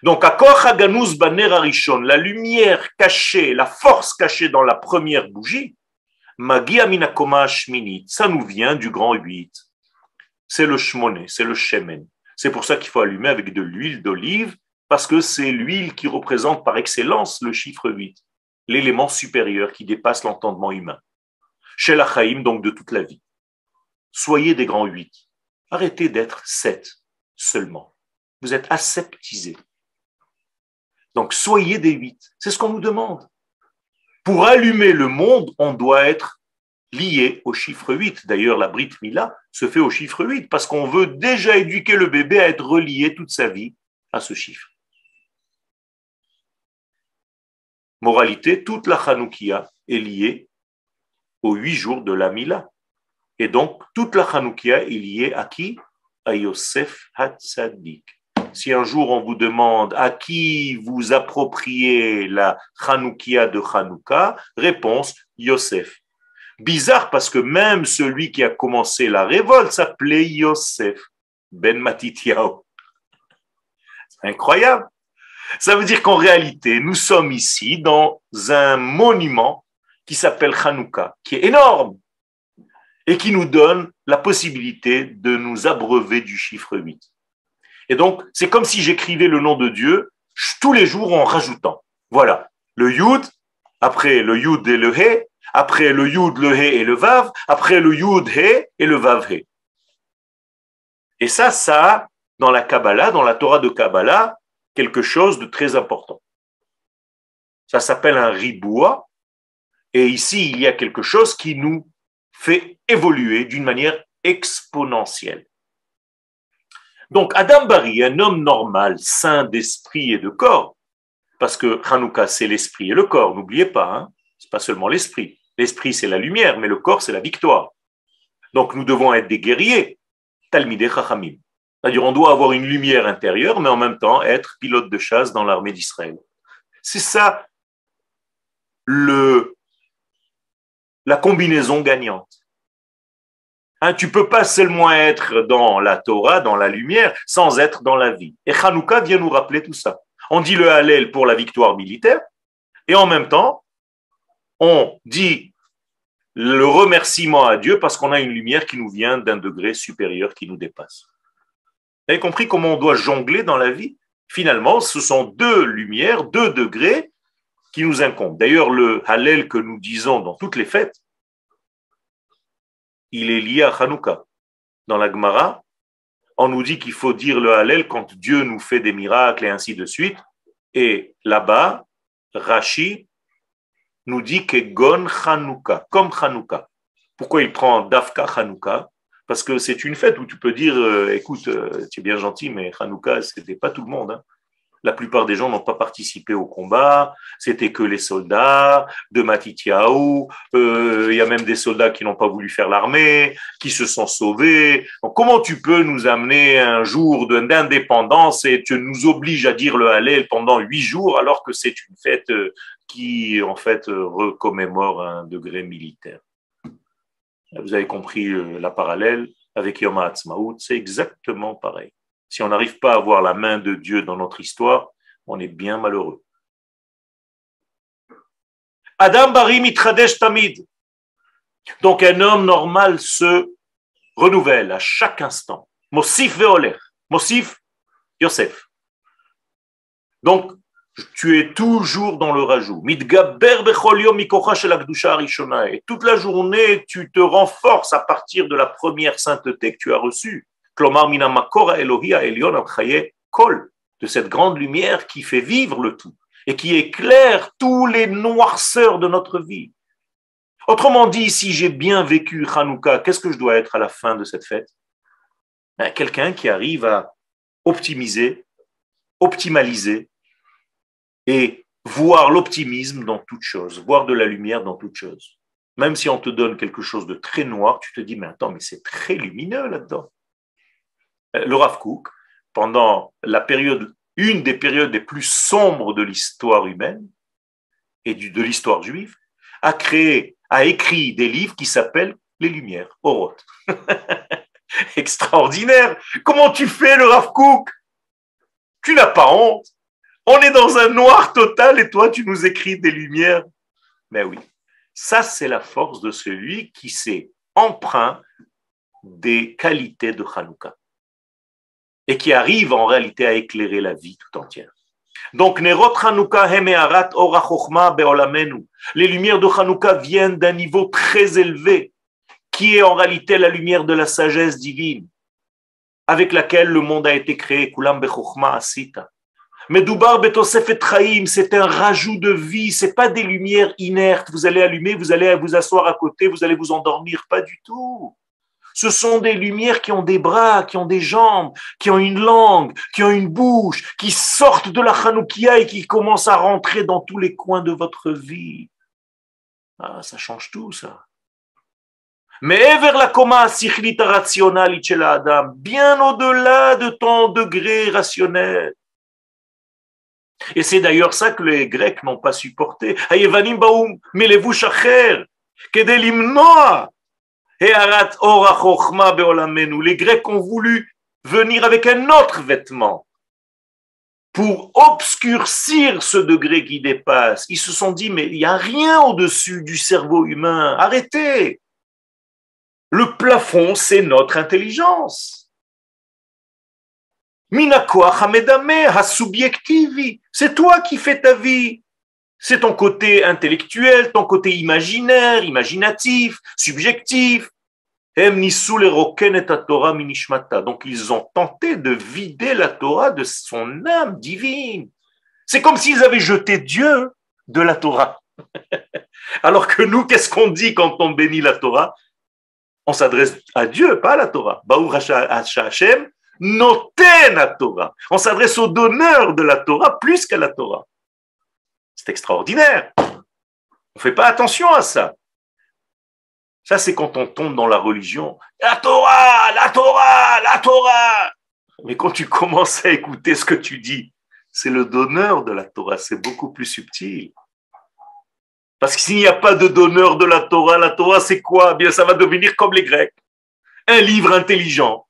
Donc, à Koach Haganus Baner Arishon, la lumière cachée, la force cachée dans la première bougie, Magia Minakoma Shminit, ça nous vient du grand 8. C'est le shmoné, c'est le shemen. C'est pour ça qu'il faut allumer avec de l'huile d'olive, parce que c'est l'huile qui représente par excellence le chiffre 8, l'élément supérieur qui dépasse l'entendement humain. Chez la Chaim, donc de toute la vie. Soyez des grands 8. Arrêtez d'être 7 seulement. Vous êtes aseptisés. Donc, soyez des 8. C'est ce qu'on nous demande. Pour allumer le monde, on doit être lié au chiffre 8. D'ailleurs, la Brit Mila se fait au chiffre 8 parce qu'on veut déjà éduquer le bébé à être relié toute sa vie à ce chiffre. Moralité, toute la Hanoukia est liée aux 8 jours de la Mila. Et donc, toute la Hanoukia est liée à qui? À Yosef Hatzadik. Si un jour on vous demande à qui vous appropriez la Hanoukia de Hanouka, réponse Yosef. Bizarre parce que même celui qui a commencé la révolte s'appelait Yosef ben Matityahu. C'est incroyable. Ça veut dire qu'en réalité, nous sommes ici dans un monument qui s'appelle Hanouka, qui est énorme et qui nous donne la possibilité de nous abreuver du chiffre 8. Et donc, c'est comme si j'écrivais le nom de Dieu tous les jours en rajoutant. Voilà, le Yud, après le Yud et le He, après le Yud, le He et le Vav, après le Yud, He et le Vav, He. Et ça, dans la Kabbalah, dans la Torah de Kabbalah, quelque chose de très important. Ça s'appelle un riboua, et ici, il y a quelque chose qui nous fait évoluer d'une manière exponentielle. Donc, Adam Bari, un homme normal, sain d'esprit et de corps, parce que Hanouka, c'est l'esprit et le corps, n'oubliez pas, hein, c'est pas seulement l'esprit. L'esprit, c'est la lumière, mais le corps, c'est la victoire. Donc, nous devons être des guerriers, Talmidei Chachamim. C'est-à-dire, on doit avoir une lumière intérieure, mais en même temps, être pilote de chasse dans l'armée d'Israël. C'est ça, la combinaison gagnante. Hein, tu ne peux pas seulement être dans la Torah, dans la lumière, sans être dans la vie. Et Hanouka vient nous rappeler tout ça. On dit le Hallel pour la victoire militaire, et en même temps, on dit le remerciement à Dieu parce qu'on a une lumière qui nous vient d'un degré supérieur qui nous dépasse. Vous avez compris comment on doit jongler dans la vie? Finalement, ce sont 2 lumières, 2 degrés qui nous incombent. D'ailleurs, le Hallel que nous disons dans toutes les fêtes, il est lié à Hanouka. Dans la Gemara, on nous dit qu'il faut dire le Hallel quand Dieu nous fait des miracles et ainsi de suite. Et là-bas, Rashi nous dit que Gon Hanouka, comme Hanouka. Pourquoi il prend Dafka Hanouka? Parce que c'est une fête où tu peux dire, écoute, tu es bien gentil, mais Hanouka, ce n'était pas tout le monde. Hein. La plupart des gens n'ont pas participé au combat, c'était que les soldats de Matityahu, il y a même des soldats qui n'ont pas voulu faire l'armée, qui se sont sauvés. Donc, comment tu peux nous amener un jour d'indépendance et tu nous obliges à dire le Hallel pendant 8 jours alors que c'est une fête qui, en fait, recommémore un degré militaire? Vous avez compris la parallèle avec Yom HaAtzmaut, c'est exactement pareil. Si on n'arrive pas à voir la main de Dieu dans notre histoire, on est bien malheureux. Adam Bari mitradesh tamid. Donc un homme normal se renouvelle à chaque instant. Mosif veoler. Mosif, Yosef. Donc tu es toujours dans le rajout. Mitgaber bechol yom mikocha shel hakdusha harishona. Et toute la journée, tu te renforces à partir de la première sainteté que tu as reçue. De cette grande lumière qui fait vivre le tout et qui éclaire tous les noirceurs de notre vie. Autrement dit, si j'ai bien vécu Hanouka, qu'est-ce que je dois être à la fin de cette fête? Quelqu'un qui arrive à optimiser, optimaliser et voir l'optimisme dans toute chose, voir de la lumière dans toute chose. Même si on te donne quelque chose de très noir, tu te dis, mais attends, mais c'est très lumineux là-dedans. Le Rav Kook, pendant la période, une des périodes les plus sombres de l'histoire humaine et de l'histoire juive, a écrit des livres qui s'appellent Les Lumières, Oroth. Extraordinaire. Comment tu fais, le Rav Kook? Tu n'as pas honte. On est dans un noir total et toi, tu nous écris des lumières. Mais oui, ça, c'est la force de celui qui s'est empreint des qualités de Hanouka et qui arrive en réalité à éclairer la vie tout entière. Donc, Nerot Hanouka Hemearat Ora Chochma Beolamenu. Les lumières de Hanouka viennent d'un niveau très élevé, qui est en réalité la lumière de la sagesse divine, avec laquelle le monde a été créé. Kulam Bechochma Asita. Medoubar Betosefet Chaim, c'est un rajout de vie, c'est pas des lumières inertes. Vous allez allumer, vous allez vous asseoir à côté, vous allez vous endormir, pas du tout. Ce sont des lumières qui ont des bras, qui ont des jambes, qui ont une langue, qui ont une bouche, qui sortent de la Hanoukia et qui commencent à rentrer dans tous les coins de votre vie. Ah, ça change tout, ça. Mais vers la coma sikhlit rationnelle chez l'Adam, bien au-delà de ton degré rationnel. Et c'est d'ailleurs ça que les Grecs n'ont pas supporté. Hayevanim baum melevou shacher, kedelim noa. Les Grecs ont voulu venir avec un autre vêtement pour obscurcir ce degré qui dépasse. Ils se sont dit, mais il n'y a rien au-dessus du cerveau humain. Arrêtez. Le plafond, c'est notre intelligence. Minakoach hamedame hasubjektivi. C'est toi qui fais ta vie. C'est ton côté intellectuel, ton côté imaginaire, imaginatif, subjectif. Donc ils ont tenté de vider la Torah de son âme divine. C'est comme s'ils avaient jeté Dieu de la Torah. Alors que nous, qu'est-ce qu'on dit quand on bénit la Torah? On s'adresse à Dieu, pas à la Torah. Baruch Hashem, noten la Torah. On s'adresse au donneur de la Torah plus qu'à la Torah. C'est extraordinaire. On ne fait pas attention à ça. Ça, c'est quand on tombe dans la religion. La Torah, la Torah, la Torah. Mais quand tu commences à écouter ce que tu dis, c'est le donneur de la Torah. C'est beaucoup plus subtil. Parce que s'il n'y a pas de donneur de la Torah, c'est quoi? Bien, ça va devenir comme les Grecs. Un livre intelligent.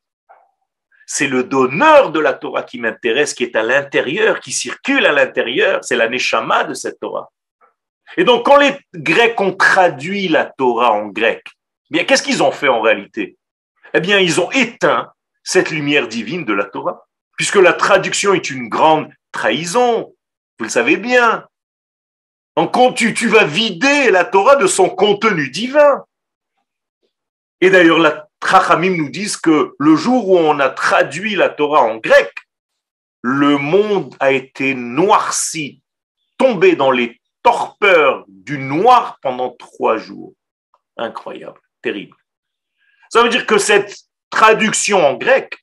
C'est le donneur de la Torah qui m'intéresse, qui est à l'intérieur, qui circule à l'intérieur. C'est la neshama de cette Torah. Et donc, quand les Grecs ont traduit la Torah en grec, eh bien, qu'est-ce qu'ils ont fait en réalité? Eh bien, ils ont éteint cette lumière divine de la Torah, puisque la traduction est une grande trahison. Vous le savez bien. Donc, quand tu vas vider la Torah de son contenu divin. Et d'ailleurs, la Chachamim nous disent que le jour où on a traduit la Torah en grec, le monde a été noirci, tombé dans les torpeurs du noir pendant 3 jours. Incroyable, terrible. Ça veut dire que cette traduction en grec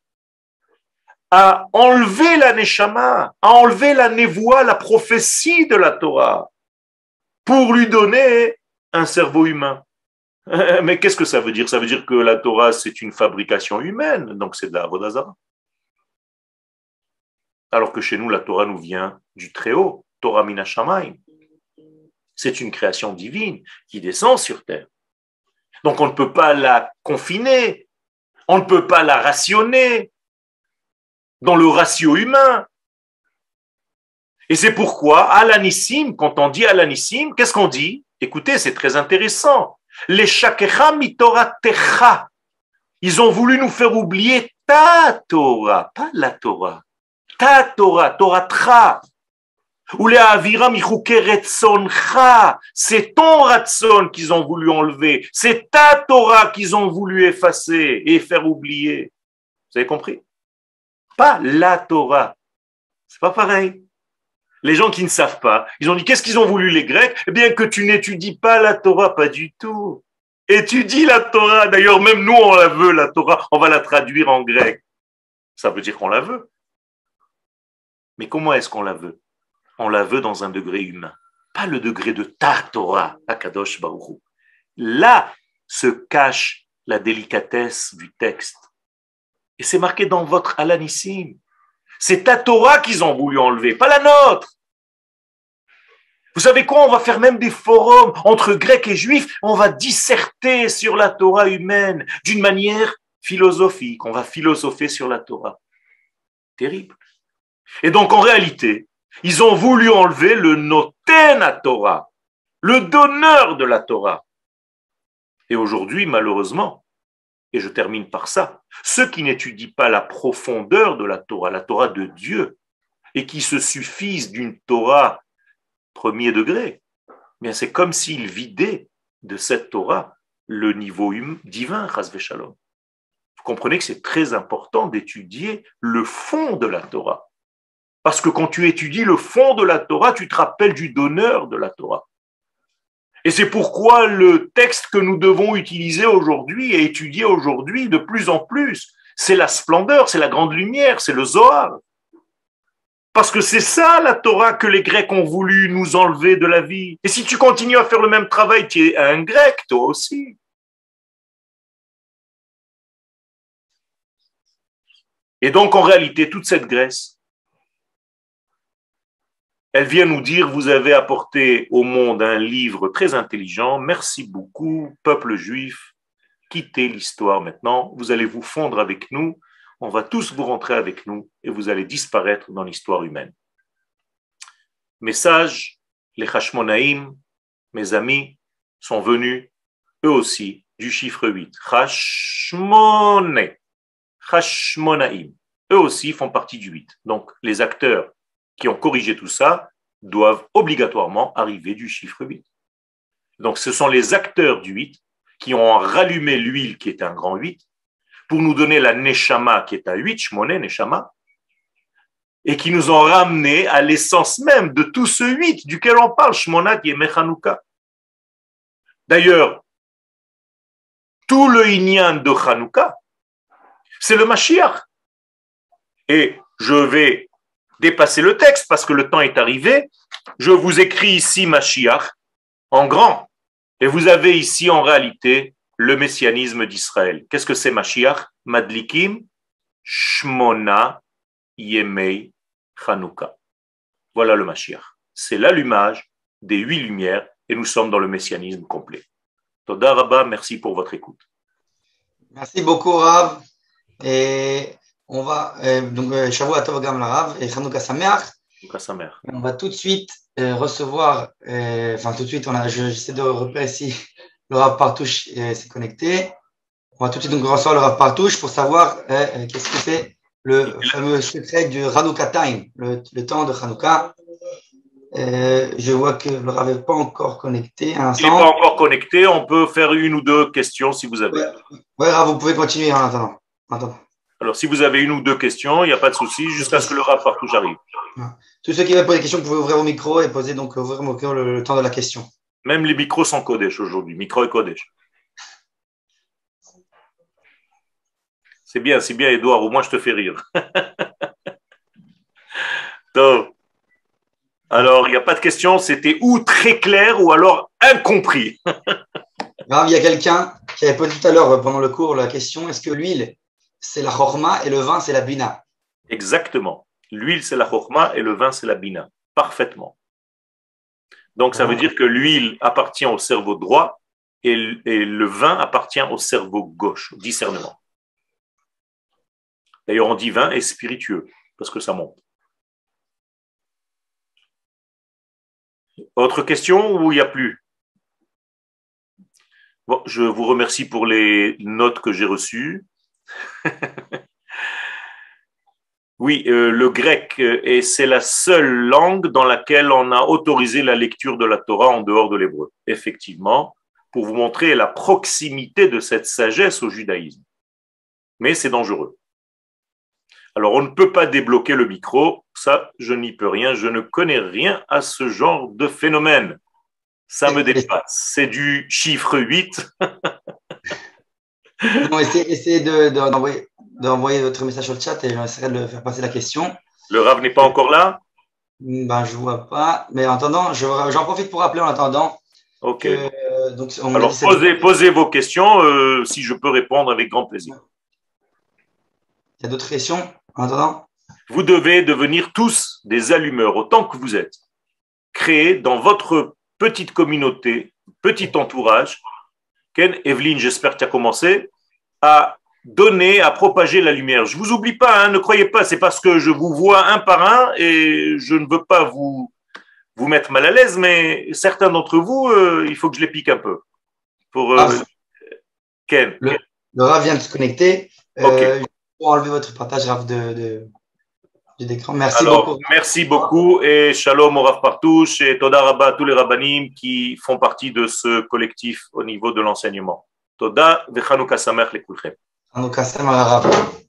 a enlevé la neshama, a enlevé la névoie, la prophétie de la Torah, pour lui donner un cerveau humain. Mais qu'est-ce que ça veut dire? Ça veut dire que la Torah, c'est une fabrication humaine, donc c'est de la avodah zarah. Alors que chez nous, la Torah nous vient du Très-Haut, Torah min hashamayim. C'est une création divine qui descend sur terre. Donc on ne peut pas la confiner, on ne peut pas la rationner dans le ratio humain. Et c'est pourquoi, Alanissim, quand on dit Alanissim, qu'est-ce qu'on dit? Écoutez, c'est très intéressant. Les shakecha mitora techa. Ils ont voulu nous faire oublier ta Torah, pas la Torah. Ta Torah, Torah tra. Ou les avira michouke retzoncha. C'est ton ratson qu'ils ont voulu enlever. C'est ta Torah qu'ils ont voulu effacer et faire oublier. Vous avez compris? Pas la Torah. C'est pas pareil. Les gens qui ne savent pas, ils ont dit, qu'est-ce qu'ils ont voulu les Grecs? Eh bien, que tu n'étudies pas la Torah, pas du tout. Étudie la Torah. D'ailleurs, même nous, on la veut, la Torah. On va la traduire en grec. Ça veut dire qu'on la veut. Mais comment est-ce qu'on la veut? On la veut dans un degré humain. Pas le degré de ta Torah, Akadosh Baruch Hu. Là se cache la délicatesse du texte. Et c'est marqué dans votre Alanissim. C'est ta Torah qu'ils ont voulu enlever, pas la nôtre. Vous savez quoi? On va faire même des forums entre Grecs et Juifs. On va disserter sur la Torah humaine d'une manière philosophique. On va philosopher sur la Torah. Terrible. Et donc, en réalité, ils ont voulu enlever le noten à Torah, le donneur de la Torah. Et aujourd'hui, malheureusement, et je termine par ça, ceux qui n'étudient pas la profondeur de la Torah de Dieu, et qui se suffisent d'une Torah premier degré, bien c'est comme s'ils vidaient de cette Torah le niveau divin, chas v'shalom. Vous comprenez que c'est très important d'étudier le fond de la Torah. Parce que quand tu étudies le fond de la Torah, tu te rappelles du donneur de la Torah. Et c'est pourquoi le texte que nous devons utiliser aujourd'hui et étudier aujourd'hui de plus en plus, c'est la splendeur, c'est la grande lumière, c'est le Zohar. Parce que c'est ça la Torah que les Grecs ont voulu nous enlever de la vie. Et si tu continues à faire le même travail, tu es un Grec, toi aussi. Et donc, en réalité, toute cette Grèce, elle vient nous dire, vous avez apporté au monde un livre très intelligent, merci beaucoup, peuple juif, quittez l'histoire maintenant, vous allez vous fondre avec nous, on va tous vous rentrer avec nous et vous allez disparaître dans l'histoire humaine. Message, les Hashmonaïm, mes amis, sont venus, eux aussi, du chiffre 8. Hashmonaïm, eux aussi font partie du 8. Donc, les acteurs qui ont corrigé tout ça doivent obligatoirement arriver du chiffre 8. Donc, ce sont les acteurs du 8 qui ont rallumé l'huile qui est un grand 8 pour nous donner la Neshama qui est un 8, Shmoné, Neshama, et qui nous ont ramené à l'essence même de tout ce 8 duquel on parle, Shmonat Yemei Chanouka. D'ailleurs, tout le Inyan de Chanouka, c'est le Mashiach. Et je vais dépasser le texte parce que le temps est arrivé. Je vous écris ici Mashiach en grand. Et vous avez ici en réalité le messianisme d'Israël. Qu'est-ce que c'est Mashiach? Madlikim Shmona Yemei Chanouka. Voilà le Mashiach. C'est l'allumage des 8 lumières et nous sommes dans le messianisme complet. Toda Rabba, merci pour votre écoute. Merci beaucoup, Rav. Et on va, donc, Shavua Tov Gam la Rav et Chanouka Sameach. On va tout de suite recevoir, enfin tout de suite, j'essaie de repérer si le Rav Partouche s'est connecté. On va tout de suite donc recevoir le Rav Partouche pour savoir qu'est-ce que c'est le fameux secret du Chanouka Time, le temps de Chanouka. Je vois que le Rav n'est pas encore connecté. Il n'est pas encore connecté, on peut faire une ou deux questions si vous avez. Oui, Rav, vous pouvez continuer en attendant. Alors, si vous avez une ou deux questions, il n'y a pas de souci, jusqu'à ce que le Rav Partouche arrive. Tous ceux qui veulent poser des questions, vous pouvez ouvrir vos micros et poser donc ouvrir vos micros le temps de la question. Même les micros sont Kodesh aujourd'hui, micro et Kodesh. C'est bien, Edouard, au moins je te fais rire. Donc, alors, il n'y a pas de question, c'était ou très clair ou alors incompris. Il y a quelqu'un qui avait posé tout à l'heure pendant le cours la question, est-ce que l'huile, c'est la chorma et le vin, c'est la bina? Exactement. L'huile, c'est la chorma et le vin, c'est la bina. Parfaitement. Donc, ça veut dire que l'huile appartient au cerveau droit et le vin appartient au cerveau gauche, au discernement. D'ailleurs, on dit vin est spiritueux parce que ça monte. Autre question ou il n'y a plus? Bon, je vous remercie pour les notes que j'ai reçues. Oui, le grec, et c'est la seule langue dans laquelle on a autorisé la lecture de la Torah en dehors de l'hébreu. Effectivement, pour vous montrer la proximité de cette sagesse au judaïsme. Mais c'est dangereux. Alors, on ne peut pas débloquer le micro, ça, je n'y peux rien, je ne connais rien à ce genre de phénomène. Ça me dépasse. C'est du chiffre 8. Non, essayez d'envoyer votre message sur le chat et j'essaierai de faire passer la question. Le Rav n'est pas encore là? Ben, je ne vois pas. Mais en attendant, j'en profite pour rappeler en attendant que Donc, alors, posez vos questions, si je peux répondre avec grand plaisir. Il y a d'autres questions en attendant? Vous devez devenir tous des allumeurs, autant que vous êtes. Créer dans votre petite communauté, petit entourage. Ken, Evelyne, j'espère que tu as commencé à donner, à propager la lumière. Je ne vous oublie pas, hein, ne croyez pas, c'est parce que je vous vois un par un et je ne veux pas vous mettre mal à l'aise, mais certains d'entre vous, il faut que je les pique un peu. Pour Ken. Le Rav vient de se connecter. Okay. Pour enlever votre partage, Rav, d'écran. Merci beaucoup. Merci beaucoup et shalom au Rav Partouche et Toda Rabba à tous les rabbanim qui font partie de ce collectif au niveau de l'enseignement. Toda ve Chanukah Sameach lekulchem. Chanukah Sameach, Rav.